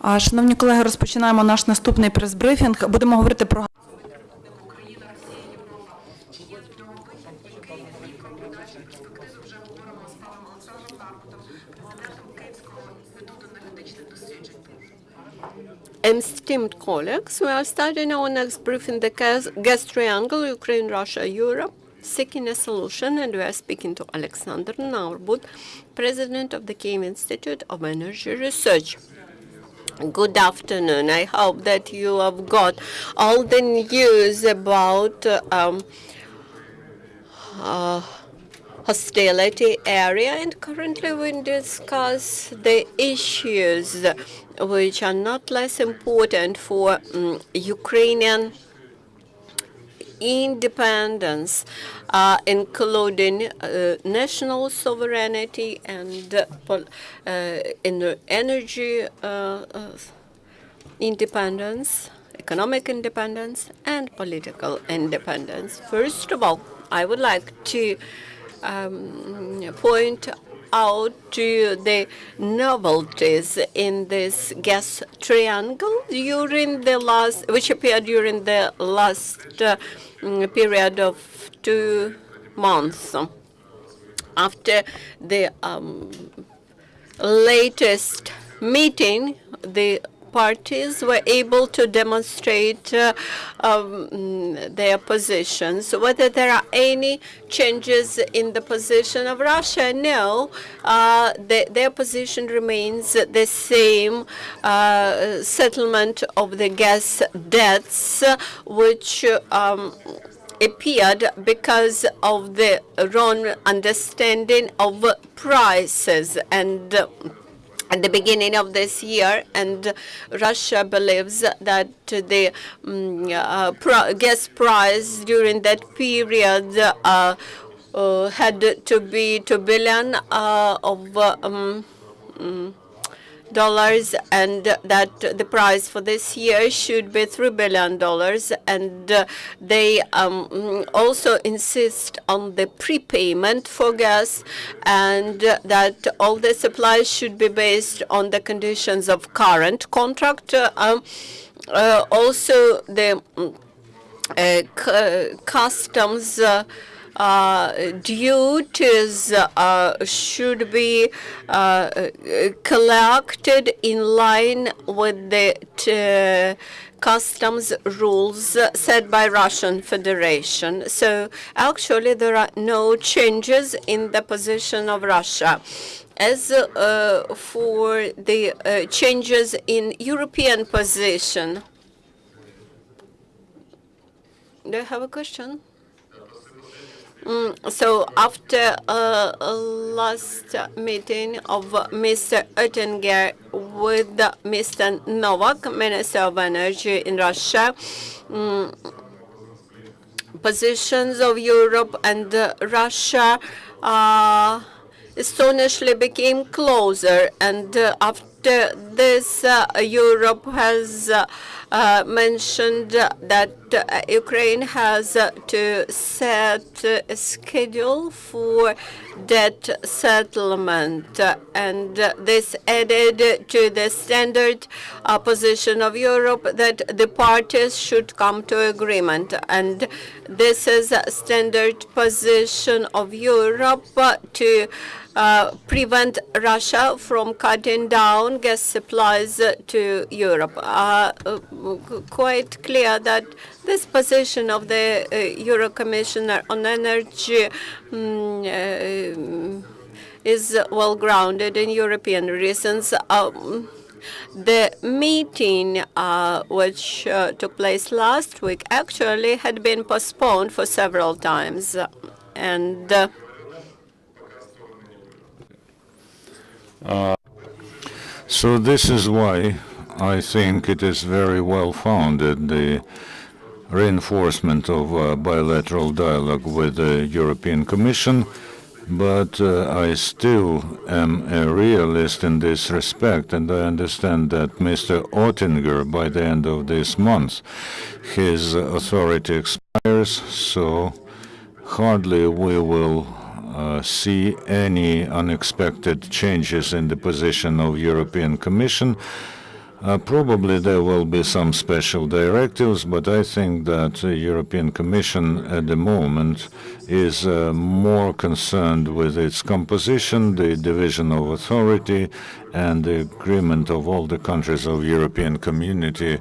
Шановні колеги, розпочинаємо наш наступний прес-брифінг. Будемо говорити про Esteemed colleagues, we are starting our next briefing, the gas triangle, Ukraine, Russia, Europe, seeking a solution, and we are speaking to Oleksandr Narbut, president of the Kyiv Institute of Energy Research. Good afternoon. I hope that you have got all the news about hostility area, and currently we discuss the issues which are not less important for Ukrainian independence, including national sovereignty and energy independence, economic independence, and political independence. First of all, I would like to point out to the novelties in this gas triangle which appeared during the last period of 2 months. After the latest meeting, the parties were able to demonstrate their positions. Whether there are any changes in the position of Russia, no. Their position remains the same, settlement of the gas debts, which appeared because of the wrong understanding of prices and at the beginning of this year, and Russia believes that the gas price during that period had to be $2 billion and that the price for this year should be $3 billion, and they also insist on the prepayment for gas, and that all the supplies should be based on the conditions of current contract. Also, the customs duties should be collected in line with the customs rules set by Russian Federation. So actually there are no changes in the position of Russia. As for the changes in European position, do you have a question? So after last meeting of Mr. Oettinger with Mr. Novak, Minister of Energy in Russia, positions of Europe and Russia astonishingly became closer, and after this Europe has mentioned that Ukraine has to set a schedule for debt settlement, and this added to the standard position of Europe that the parties should come to agreement, and this is a standard position of Europe to prevent Russia from cutting down gas supplies to Europe. Quite clear that this position of the Euro Commissioner on Energy is well grounded in European reasons. The meeting which took place last week actually had been postponed for several times, and so this is why I think it is very well founded, the reinforcement of bilateral dialogue with the European Commission, but I still am a realist in this respect, and I understand that Mr. Oettinger, by the end of this month, his authority expires, so hardly we will see any unexpected changes in the position of European Commission. Probably there will be some special directives, but I think that the European Commission at the moment is more concerned with its composition, the division of authority, and the agreement of all the countries of European Community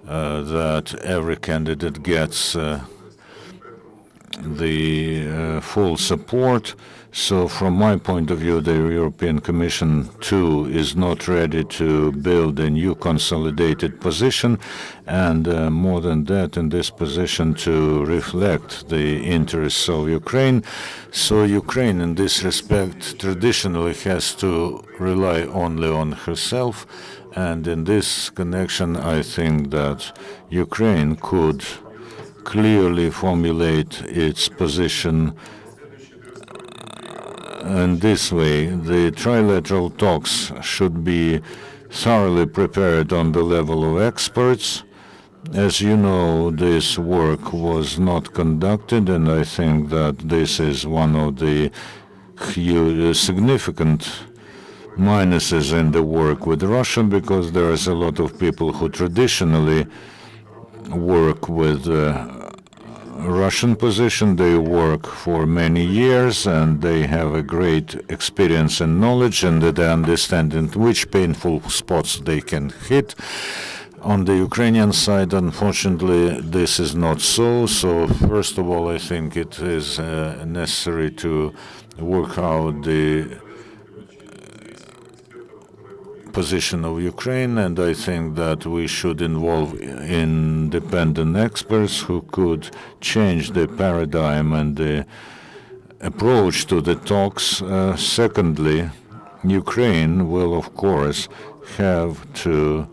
that every candidate gets the full support. So from my point of view, the European Commission too is not ready to build a new consolidated position, and more than that, in this position to reflect the interests of Ukraine. So Ukraine in this respect traditionally has to rely only on herself, and in this connection I think that Ukraine could clearly formulate its position. And this way, the trilateral talks should be thoroughly prepared on the level of experts. As you know, this work was not conducted, and I think that this is one of the significant minuses in the work with Russia, because there is a lot of people who traditionally work with Russian position. They work for many years and they have a great experience and knowledge, and they understand in which painful spots they can hit. On the Ukrainian side, unfortunately, this is not so. So first of all, I think it is necessary to work out the position of Ukraine, and I think that we should involve independent experts who could change the paradigm and the approach to the talks. Secondly, Ukraine will, of course, have to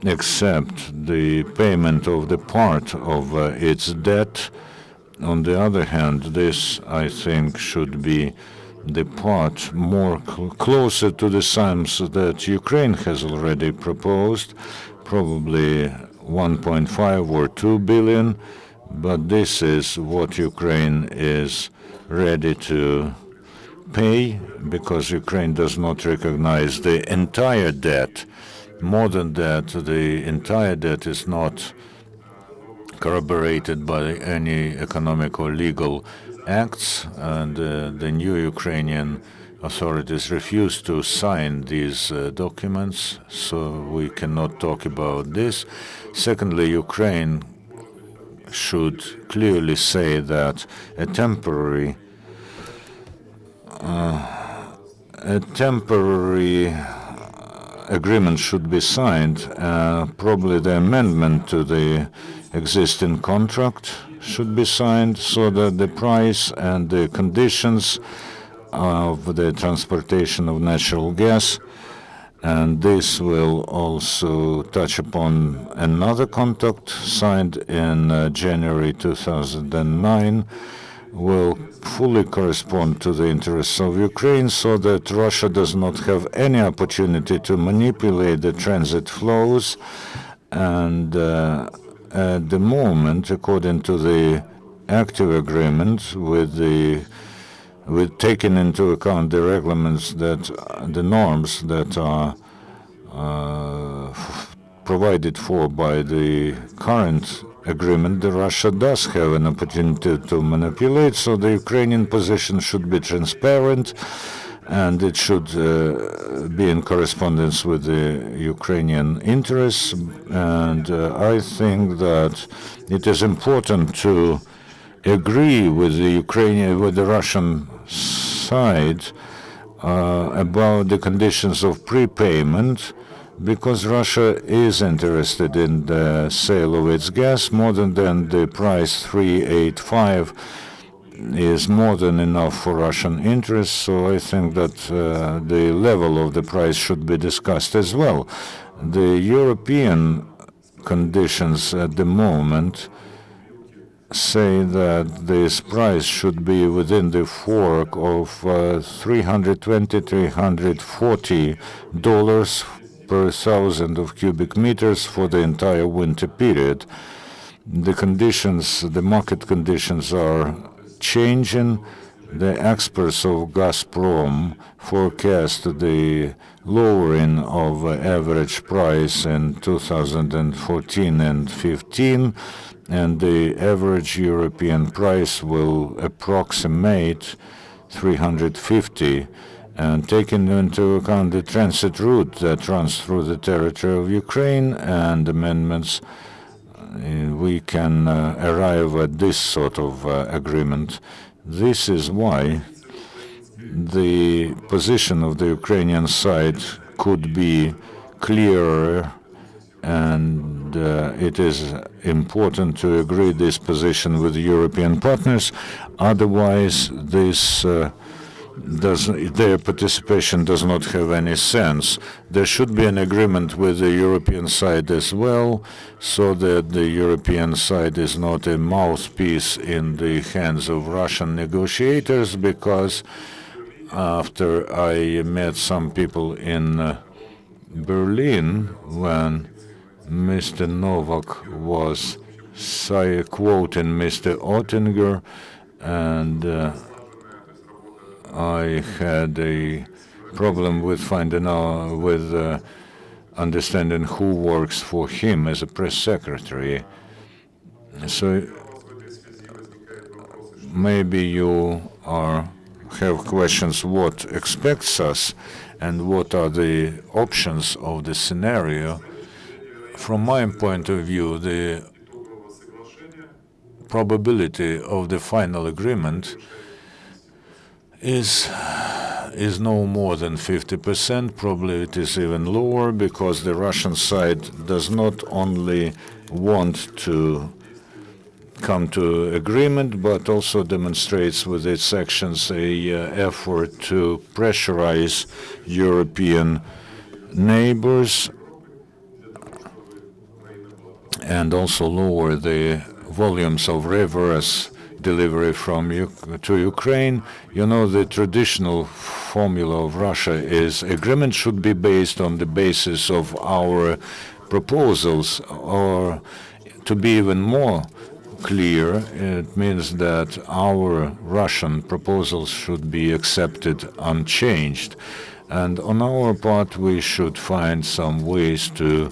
accept the payment of the part of its debt. On the other hand, this, I think, should be the part more closer to the sums that Ukraine has already proposed, probably 1.5 or 2 billion, but this is what Ukraine is ready to pay, because Ukraine does not recognize the entire debt. More than that, the entire debt is not corroborated by any economic or legal acts, and the new Ukrainian authorities refuse to sign these documents, so we cannot talk about this. Secondly, Ukraine should clearly say that a temporary agreement should be signed. Probably the amendment to the existing contract should be signed, so that the price and the conditions of the transportation of natural gas, and this will also touch upon another contract signed in January 2009, will fully correspond to the interests of Ukraine, so that Russia does not have any opportunity to manipulate the transit flows. And at the moment, according to the active agreement, with taking into account the regulations that the norms that are provided for by the current agreement, Russia does have an opportunity to manipulate. So the Ukrainian position should be transparent, and it should be in correspondence with the Ukrainian interests. And I think that it is important to agree with the Russian side about the conditions of prepayment, because Russia is interested in the sale of its gas. More than the price 385 is more than enough for Russian interests, so I think that the level of the price should be discussed as well. The European conditions at the moment say that this price should be within the fork of $320–340 per thousand of cubic meters for the entire winter period. The market conditions are changing. The experts of Gazprom forecast the lowering of average price in 2014 and 15, and the average European price will approximate 350, and taking into account the transit route that runs through the territory of Ukraine and amendments, we can arrive at this sort of agreement. This is why the position of the Ukrainian side could be clearer, and it is important to agree this position with the European partners. Otherwise, their participation does not have any sense. There should be an agreement with the European side as well, so that the European side is not a mouthpiece in the hands of Russian negotiators, because after I met some people in Berlin, when Mr. Novak was quoting Mr. Oettinger, and I had a problem with understanding who works for him as a press secretary. So maybe you have questions what expects us and what are the options of the scenario. From my point of view, the probability of the final agreement is no more than 50%. Probably it is even lower, because the Russian side does not only want to come to agreement, but also demonstrates with its actions a effort to pressurize European neighbors and also lower the volumes of reverse delivery to Ukraine. You know, the traditional formula of Russia is agreement should be based on the basis of our proposals, or to be even more clear, it means that our Russian proposals should be accepted unchanged. And on our part, we should find some ways to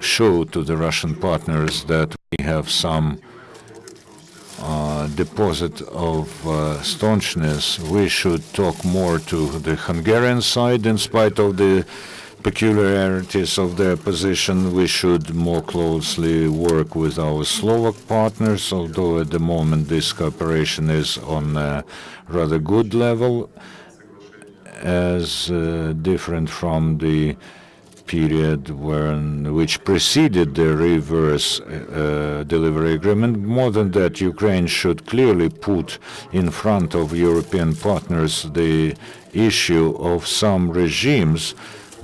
show to the Russian partners that we have some deposit of staunchness. We should talk more to the Hungarian side in spite of the peculiarities of their position. We should more closely work with our Slovak partners, although at the moment this cooperation is on a rather good level, as different from the period which preceded the reverse delivery agreement. More than that, Ukraine should clearly put in front of European partners the issue of some regimes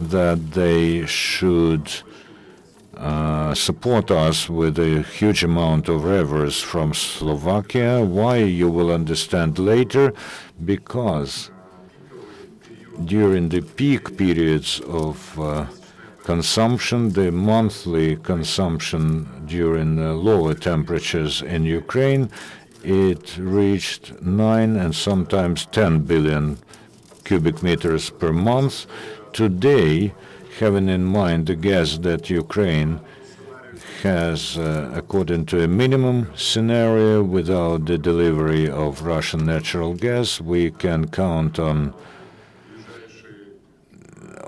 that they should support us with a huge amount of reverse from Slovakia. Why, you will understand later, because during the peak periods of consumption, the monthly consumption during lower temperatures in Ukraine, it reached 9 and sometimes 10 billion cubic meters per month. Today, having in mind the gas that Ukraine has, according to a minimum scenario, without the delivery of Russian natural gas, we can count on,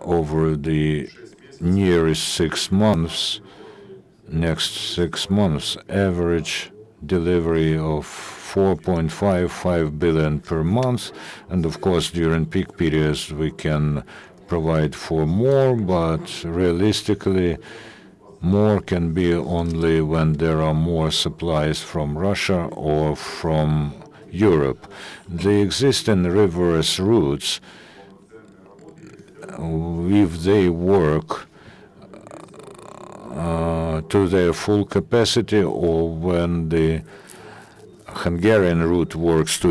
over the nearest 6 months, next 6 months, average delivery of 4.55 billion per month. And of course, during peak periods, we can provide for more, but realistically, more can be only when there are more supplies from Russia or from Europe. The existing reverse routes, if they work to their full capacity, or when the Hungarian route works to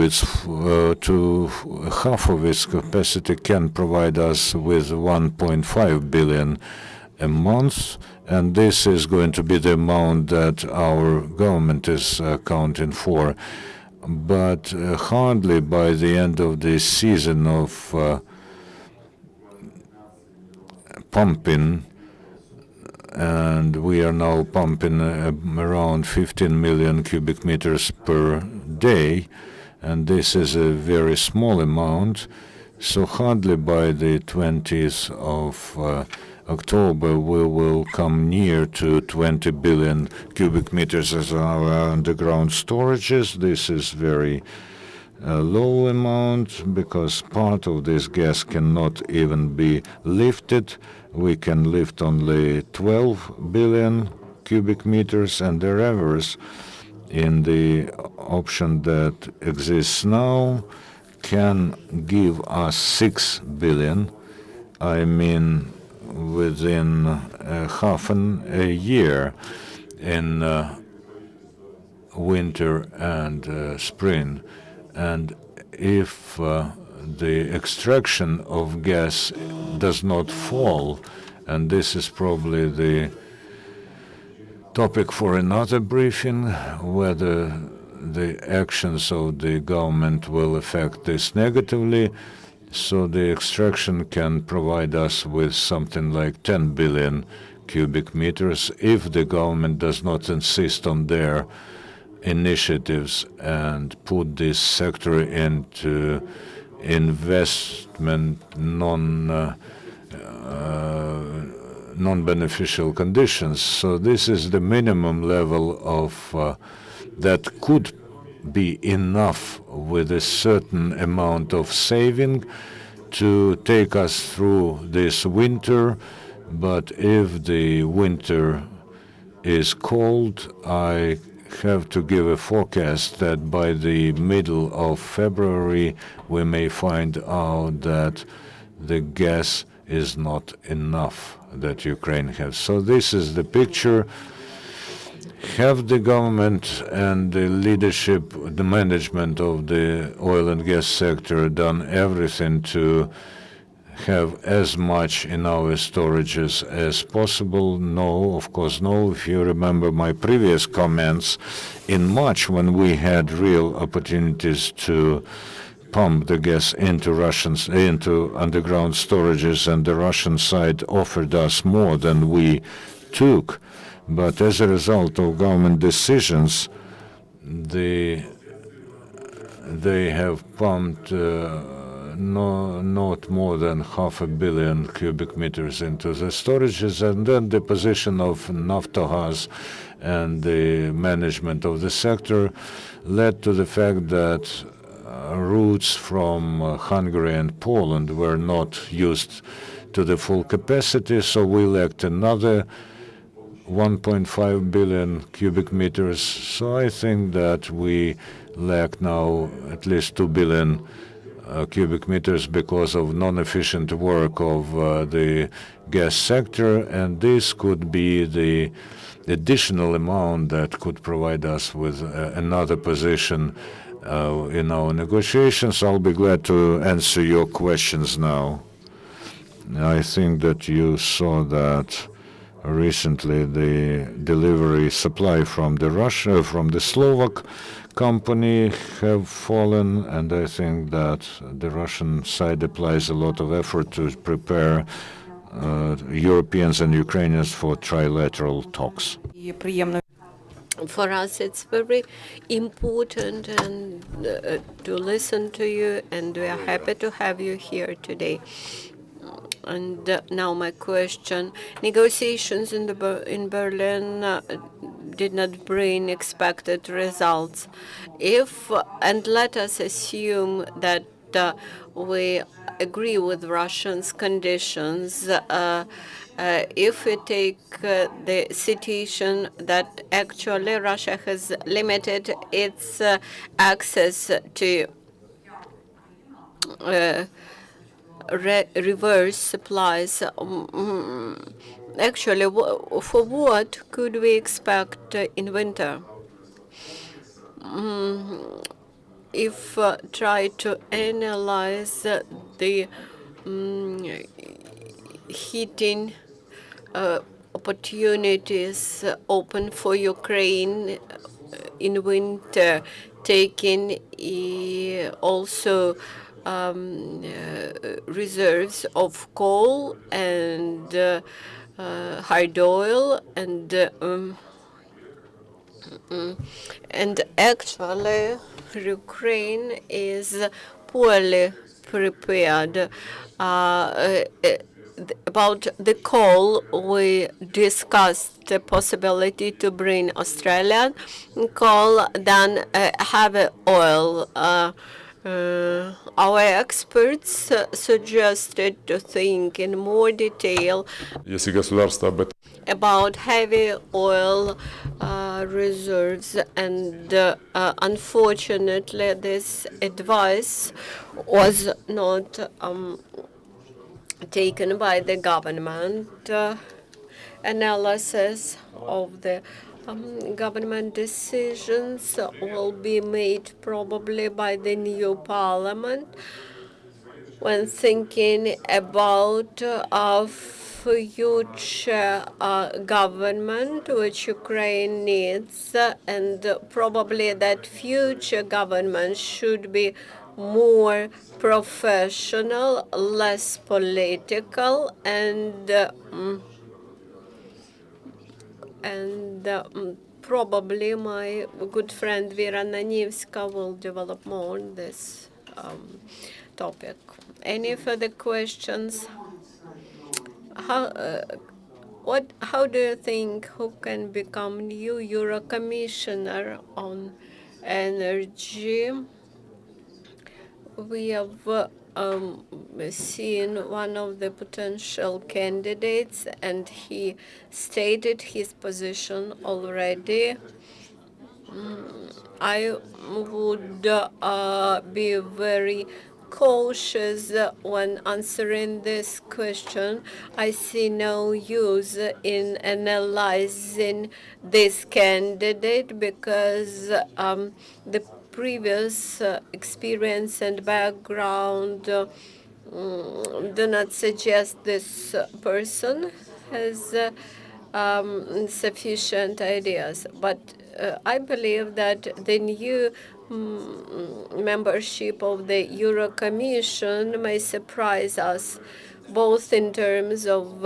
half of its capacity, can provide us with 1.5 billion a month, and this is going to be the amount that our government is accounting for. But hardly by the end of the season of pumping, and we are now pumping around 15 million cubic meters per day, and this is a very small amount. So hardly by the 20th of October we will come near to 20 billion cubic meters as our underground storages. This is very low amount because part of this gas cannot even be lifted. We can lift only 12 billion cubic meters, and the reverse in the option that exists now can give us 6 billion. I mean, within half a year in winter and spring. And if the extraction of gas does not fall, and this is probably the topic for another briefing, whether the actions of the government will affect this negatively, so the extraction can provide us with something like 10 billion cubic meters if the government does not insist on their initiatives and put this sector into investment non-beneficial conditions. So this is the minimum level of that could be enough with a certain amount of saving to take us through this winter. But if the winter is cold, I have to give a forecast that by the middle of February we may find out that the gas is not enough that Ukraine has. So this is the picture. Have the government and the leadership, the management of the oil and gas sector done everything to have as much in our storages as possible? No, of course no. If you remember my previous comments, in March when we had real opportunities to pump the gas into underground storages, and the Russian side offered us more than we took. But as a result of government decisions, they have pumped not more than 500 million cubic meters into the storages, and then the position of Naftogaz and the management of the sector led to the fact that routes from Hungary and Poland were not used to the full capacity, so we lacked another 1.5 billion cubic meters. So I think that we lack now at least 2 billion cubic meters because of non-efficient work of the gas sector, and this could be the additional amount that could provide us with another position in our negotiations. I'll be glad to answer your questions now. I think that you saw that recently the delivery supply from the Slovak company have fallen, and I think that the Russian side applies a lot of effort to prepare Europeans and Ukrainians for trilateral talks. І приємно For us, it's very important and to listen to you, and we are happy to have you here today. And now my question: negotiations in Berlin did not bring expected results. And let us assume that we agree with Russians' conditions. If we take the situation that actually Russia has limited its access to reverse supplies, actually, for what could we expect in winter? If try to analyze the heating opportunities open for Ukraine in winter, taking also reserves of coal and hard oil and actually Ukraine is poorly prepared. About the coal, we discussed the possibility to bring Australian coal than heavy oil. Our experts suggested to think in more detail Если государство об этом about heavy oil reserves, and unfortunately, this advice was not taken by the government. Analysis of the government decisions will be made probably by the new parliament when thinking about a future government which Ukraine needs, and probably that future government should be more professional, less political, and probably my good friend Vera Nanivska will develop more on this topic. Any further questions? How do you think who can become new Euro Commissioner on energy? We have seen one of the potential candidates, and he stated his position already. I would be very cautious when answering this question. I see no use in analyzing this candidate because the previous experience and background do not suggest this person has sufficient ideas. But I believe that the new membership of the Euro Commission may surprise us, both in terms of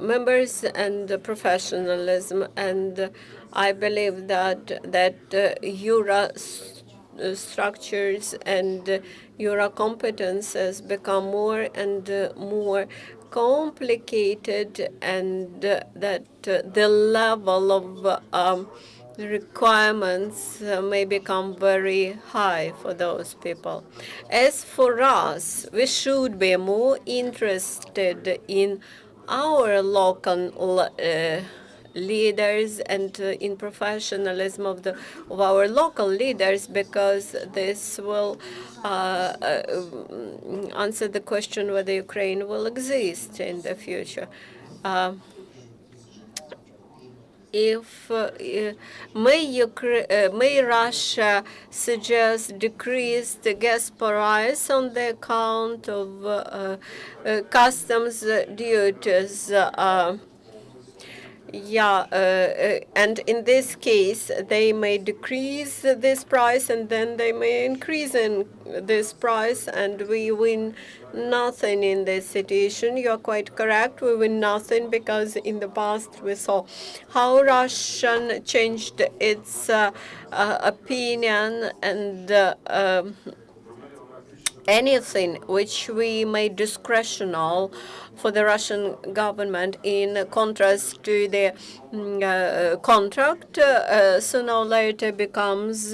members and professionalism. And I believe that Euro structures and Euro competences become more and more complicated, and that the level of requirements may become very high for those people. As for us, we should be more interested in our local leaders and in professionalism of our local leaders, because this will answer the question whether Ukraine will exist in the future. May Russia suggest decrease the gas price on the account of customs duties? And in this case, they may decrease this price, and then they may increase in this price, and we win nothing in this situation. You are quite correct. We win nothing because in the past we saw how Russia changed its opinion, and anything which we made discretional for the Russian government in contrast to the contract, sooner or later becomes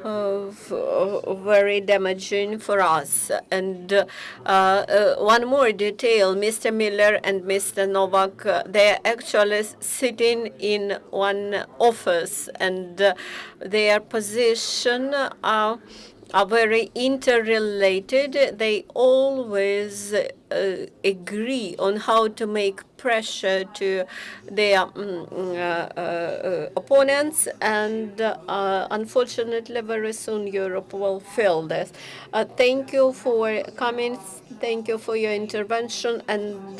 very damaging for us. And one more detail, Mr. Miller and Mr. Novak, they're actually sitting in one office, and their position are very interrelated. They always agree on how to make pressure to their opponents, and unfortunately, very soon Europe will feel this. Thank you for coming. Thank you for your intervention, and